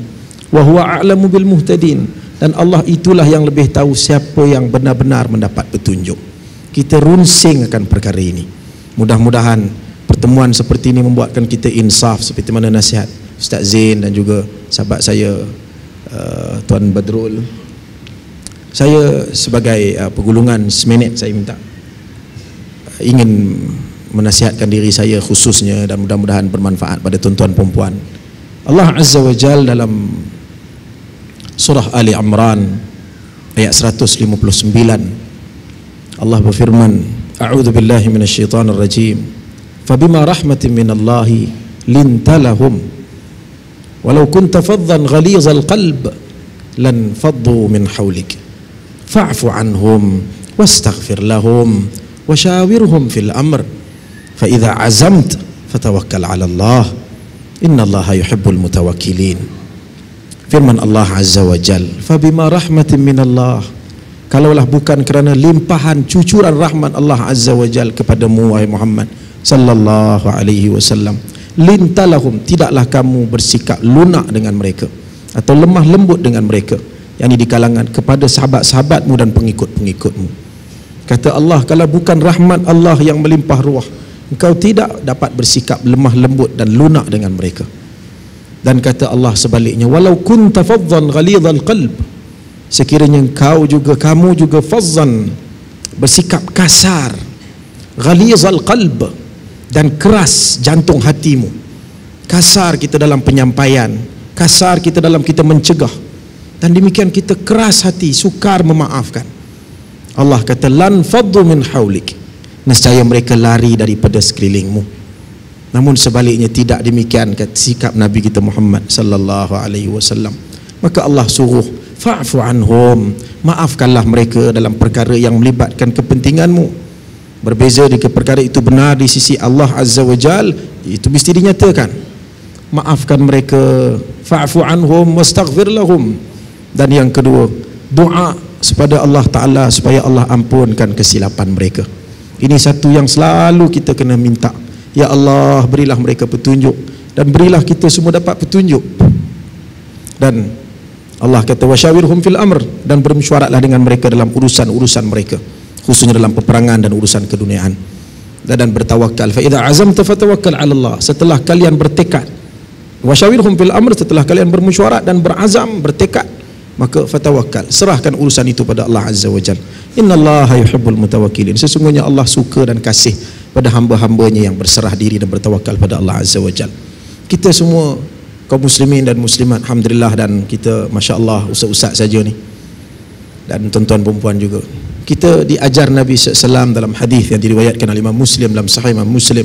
Wa huwa a'lamu bil muhtadin, dan Allah itulah yang lebih tahu siapa yang benar-benar mendapat petunjuk. Kita runsing akan perkara ini. Mudah-mudahan pertemuan seperti ini membuatkan kita insaf, seperti mana nasihat Ustaz Zain dan juga sahabat saya Tuan Badrul. Saya sebagai pergulungan seminit, saya minta ingin menasihatkan diri saya khususnya, dan mudah-mudahan bermanfaat pada tuan-tuan perempuan. Allah Azza wa Jal dalam surah Ali Imran ayat 159, Allah berfirman, a'udzu billahi minasyaitonir rajim, fabima rahmatin minallahi lintalahum walau kunta faddan ghalizal qalb lan faddu min hawlik fa'fu anhum wastaghfir lahum washawirhum fil amr fa idza azamt fatawakkal 'ala Allah innallaha yuhibbul mutawakkilin. Firman Allah Azza wa Jal, fabima rahmatin minallah, kalaulah bukan kerana limpahan cucuran rahmat Allah Azza wa Jal kepadamu wahai Muhammad sallallahu alaihi wasallam, lintalahum, tidaklah kamu bersikap lunak dengan mereka atau lemah lembut dengan mereka, yakni di kalangan kepada sahabat-sahabatmu dan pengikut-pengikutmu. Kata Allah, kalau bukan rahmat Allah yang melimpah ruah, engkau tidak dapat bersikap lemah lembut dan lunak dengan mereka. Dan kata Allah sebaliknya, walau kunta faddan ghalidhal qalb, sekiranya kamu juga fazzan, bersikap kasar, ghalidhal qalb, dan keras jantung hatimu. Kasar kita dalam penyampaian, kasar kita dalam kita mencegah, dan demikian kita keras hati, sukar memaafkan. Allah kata, lan faddu min hawlik, nescaya mereka lari daripada sekelilingmu. Namun sebaliknya tidak demikian sikap Nabi kita Muhammad sallallahu alaihi wasallam. Maka Allah suruh, fa'fu anhum, maafkanlah mereka dalam perkara yang melibatkan kepentinganmu. Berbeza jika perkara itu benar di sisi Allah Azza wa Jal, itu mesti dinyatakan. Maafkan mereka, fa'fu anhum wastaghfir lahum. Dan yang kedua, doa kepada Allah Ta'ala supaya Allah ampunkan kesilapan mereka. Ini satu yang selalu kita kena minta. Ya Allah, berilah mereka petunjuk, dan berilah kita semua dapat petunjuk. Dan Allah kata, wasyawirhum fil amr, dan bermesyuaratlah dengan mereka dalam urusan-urusan mereka, khususnya dalam peperangan dan urusan keduniaan. Dan bertawakal, fa idza azamta fatawakkal 'ala Allah, setelah kalian bertekad, wasyawirhum fil amr, setelah kalian bermesyuarat dan berazam, bertekad, maka fatawakkal, serahkan urusan itu pada Allah Azza wa Jalla. Innallaha yuhibbul mutawakkilin, sesungguhnya Allah suka dan kasih pada hamba-hambanya yang berserah diri dan bertawakal pada Allah Azza wa Jalla. Kita semua kaum muslimin dan muslimat, alhamdulillah, dan kita masya-Allah ustaz-ustaz saja ni, dan tuan-tuan perempuan juga, kita diajar Nabi SAW dalam hadis yang diriwayatkan oleh Imam Muslim dalam Sahih Imam Muslim.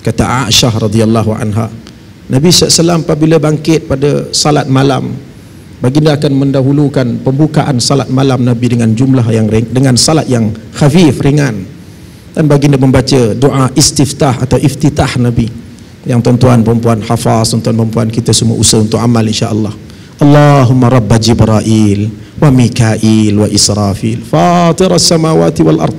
Kata Aisyah radhiyallahu anha, Nabi SAW apabila bangkit pada salat malam, baginda akan mendahulukan pembukaan salat malam Nabi dengan jumlah yang dengan salat yang khafif, ringan, dan baginda membaca doa istiftah atau iftitah Nabi yang tuan-tuan perempuan hafaz, tuan-tuan perempuan kita semua usaha untuk amal insya-Allah. Allahumma rabb Jibril wa Mikail wa Israfil fatiras samawati wal ard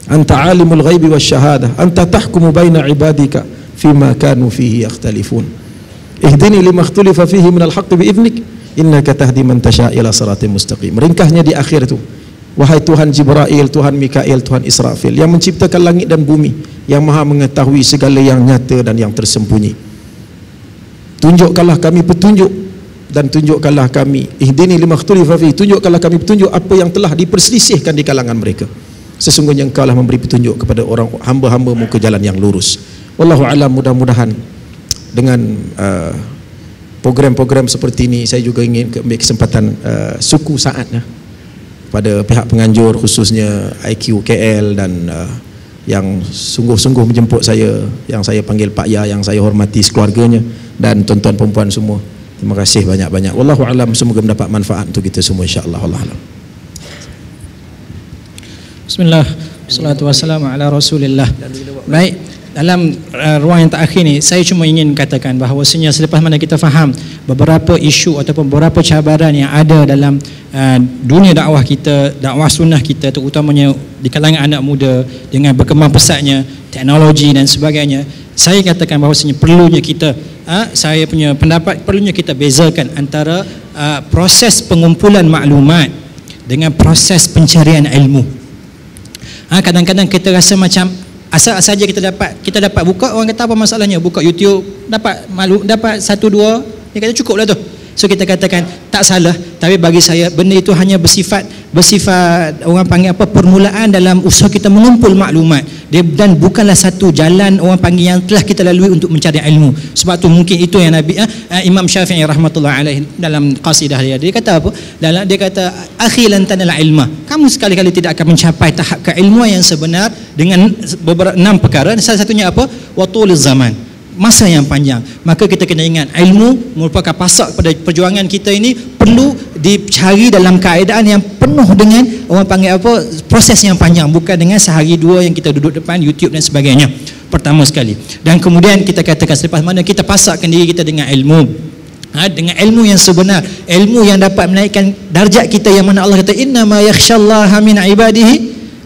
anta alimul ghaibi wasyahadah anta tahkumu baina ibadika fima kanu fihi yakhtalifun ihdini lima ikhtalafa fihi minal haqqi bi'idhnik innaka tahdi man tasha' ila siratin mustaqim. Ringkasnya di akhir itu, wahai Tuhan Jibril, Tuhan Mikail, Tuhan Israfil, yang menciptakan langit dan bumi, yang maha mengetahui segala yang nyata dan yang tersembunyi, tunjukkanlah kami petunjuk, dan tunjukkanlah kami ihdini lima ikhtalafa fihi, tunjukkanlah kami petunjuk apa yang telah diperselisihkan di kalangan mereka, sesungguhnya engkau lah memberi petunjuk kepada orang hamba-hambamu ke jalan yang lurus. Wallahu a'lam. Mudah-mudahan dengan program-program seperti ini saya juga ingin ambil kesempatan suku saat pada pihak penganjur khususnya IQ KL dan yang sungguh-sungguh menjemput saya, yang saya panggil Pak Ya, yang saya hormati sekeluarganya, dan tuan-tuan perempuan semua. Terima kasih banyak-banyak. Wallahu a'lam. Semoga mendapat manfaat untuk kita semua insya-Allah. Wallahu a'lam. Bismillah, salatu wassalamu ala Rasulillah. Baik, dalam ruang yang terakhir ni saya cuma ingin katakan bahawasanya selepas mana kita faham beberapa isu ataupun beberapa cabaran yang ada dalam dunia dakwah kita, dakwah sunnah kita, terutamanya di kalangan anak muda dengan berkembang pesatnya teknologi dan sebagainya, saya katakan bahawasanya perlunya kita, saya punya pendapat, perlunya kita bezakan antara proses pengumpulan maklumat dengan proses pencarian ilmu. Kadang-kadang kita rasa macam asal saja kita dapat buka, orang kata apa masalahnya, buka YouTube dapat 1-2, dia kata cukup lah tu. So kita katakan tak salah, tapi bagi saya benda itu hanya bersifat orang panggil apa, permulaan dalam usaha kita mengumpul maklumat dan bukanlah satu jalan orang panggil yang telah kita lalui untuk mencari ilmu. Sebab tu mungkin itu yang Nabi Imam Syafi'i rahmatullah alaih dalam qasidah dia kata apa, dia kata akhi lan tanal ilma, kamu sekali-kali tidak akan mencapai tahap keilmuan yang sebenar dengan beberapa 6 perkara. Salah satunya apa? Watuliz zaman, masa yang panjang. Maka kita kena ingat ilmu merupakan pasak pada perjuangan kita ini, perlu dicari dalam keadaan yang penuh dengan orang panggil apa, proses yang panjang, bukan dengan sehari dua yang kita duduk depan YouTube dan sebagainya. Pertama sekali. Dan kemudian kita katakan selepas mana kita pasakkan diri kita dengan ilmu, dengan ilmu yang sebenar, ilmu yang dapat menaikkan darjat kita, yang mana Allah kata innama yakhshallaha min ibadihi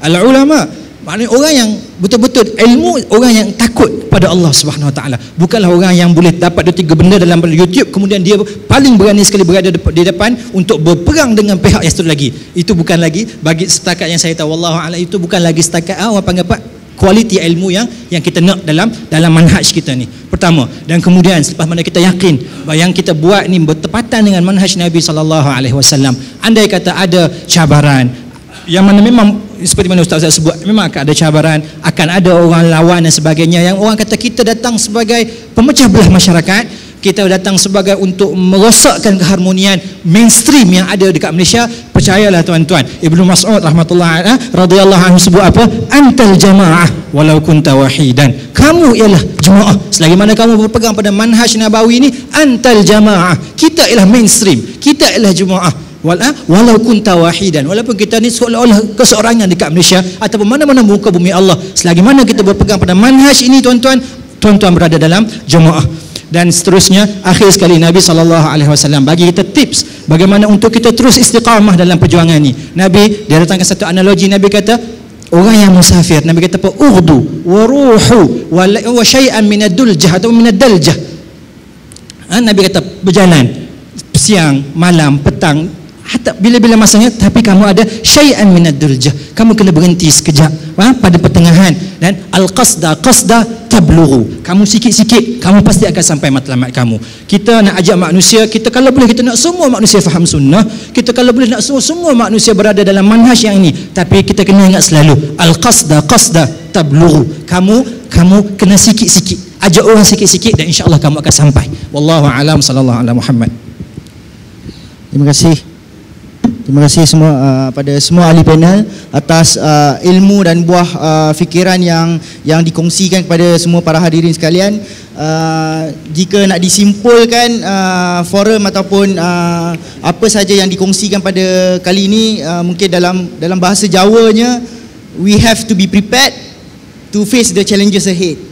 al-ulama. Maknanya orang yang betul-betul ilmu, orang yang takut pada Allah Subhanahu Wa Taala. Bukanlah orang yang boleh dapat 2-3 benda dalam YouTube kemudian dia paling berani sekali berada di depan untuk berperang dengan pihak yang satu lagi. Itu bukan lagi, bagi setakat yang saya tahu, wallahu a'lam, itu bukan lagi setakat orang panggil apa, kualiti ilmu yang kita nak dalam manhaj kita ni. Pertama, dan kemudian selepas mana kita yakin bahawa yang kita buat ni bertepatan dengan manhaj Nabi sallallahu alaihi wasallam, andai kata ada cabaran yang mana memang seperti mana Ustaz sebut, memang akan ada cabaran, akan ada orang lawan dan sebagainya, yang orang kata kita datang sebagai pemecah belah masyarakat, kita datang sebagai untuk merosakkan keharmonian mainstream yang ada dekat Malaysia. Percayalah tuan-tuan, Ibnu Mas'ud rahmatullah radhiyallahu anhu sebut apa? Antal jamaah walau kunta wahidan. Kamu ialah jemaah selagi mana kamu berpegang pada manhaj nabawi ini. Antal jamaah, kita ialah mainstream, kita ialah jemaah. Walau kunta wahidan, walaupun kita ni seolah-olah keseorangan dekat Malaysia ataupun mana-mana muka bumi Allah, selagi mana kita berpegang pada manhaj ini tuan-tuan berada dalam jemaah. Dan seterusnya, akhir sekali Nabi SAW bagi kita tips bagaimana untuk kita terus istiqamah dalam perjuangan ini. Nabi dia datangkan satu analogi. Nabi kata orang yang musafir, Nabi kata apa? Ughdu wa ruhu wa syai'an min ad-duljah atau min ad-daljah. Nabi kata berjalan siang, malam, petang, hatta bila-bila masanya, tapi kamu ada syai'an min ad-duljah, kamu kena berhenti sekejap pada pertengahan. Dan al-qasda tablughu, kamu sikit-sikit kamu pasti akan sampai matlamat kamu. Kita nak ajak manusia, kita kalau boleh kita nak semua manusia faham sunnah, kita kalau boleh nak semua manusia berada dalam manhaj yang ini, tapi kita kena ingat selalu al-qasda tablughu, kamu kena sikit-sikit, ajak orang sikit-sikit, dan insya-Allah kamu akan sampai. Wallahu a'lam. Sallallahu alaihi Muhammad. Terima kasih semua pada semua ahli panel atas ilmu dan buah fikiran yang dikongsikan kepada semua para hadirin sekalian. Jika nak disimpulkan forum ataupun apa saja yang dikongsikan pada kali ini, mungkin dalam bahasa Jawanya, we have to be prepared to face the challenges ahead.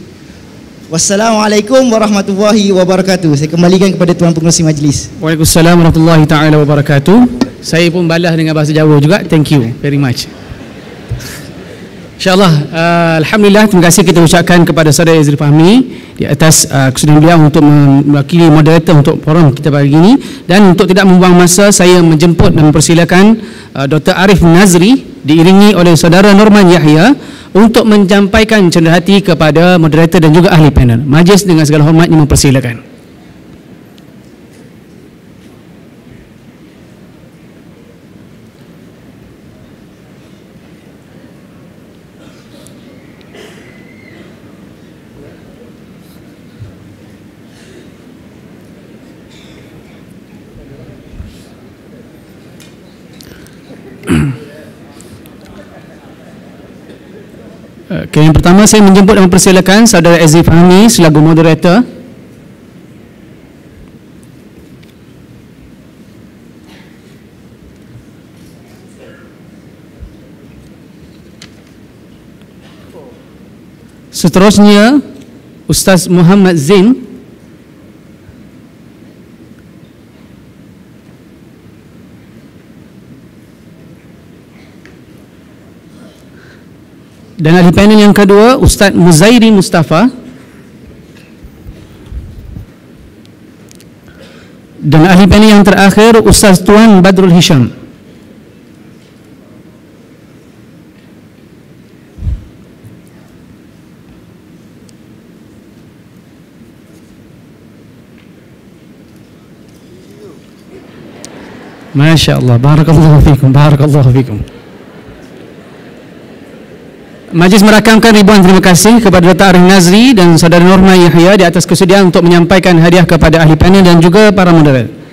Wassalamualaikum warahmatullahi wabarakatuh. Saya kembalikan kepada tuan pengerusi majlis. Waalaikumsalam warahmatullahi taala wabarakatuh. Saya pun balas dengan bahasa Jawa juga. Thank you very much. InsyaAllah, alhamdulillah, terima kasih kita ucapkan kepada Saudara Azri Fahmi di atas kesudian beliau untuk mewakili moderator untuk forum kita pagi ini. Dan untuk tidak membuang masa, saya menjemput dan mempersilakan Dr. Arif Nazri diiringi oleh Saudara Norman Yahya untuk menyampaikan cenderahati kepada moderator dan juga ahli panel. Majlis dengan segala hormatnya mempersilakan. Okay, yang pertama saya menjemput dan mempersilakan Saudara Azif Fahmi selaku moderator. Seterusnya Ustaz Muhammad Zain. Dan ahli panel yang kedua Ustaz Muzairi Mustafa. Dan ahli panel yang terakhir Ustaz Tuan Badrul Hisham. Masya Allah, barakallahu fikum, barakallahu fikum. Majlis merakamkan ribuan terima kasih kepada Dr. Arif Nazri dan Saudara Norma Yahya di atas kesediaan untuk menyampaikan hadiah kepada ahli panel dan juga para moderator.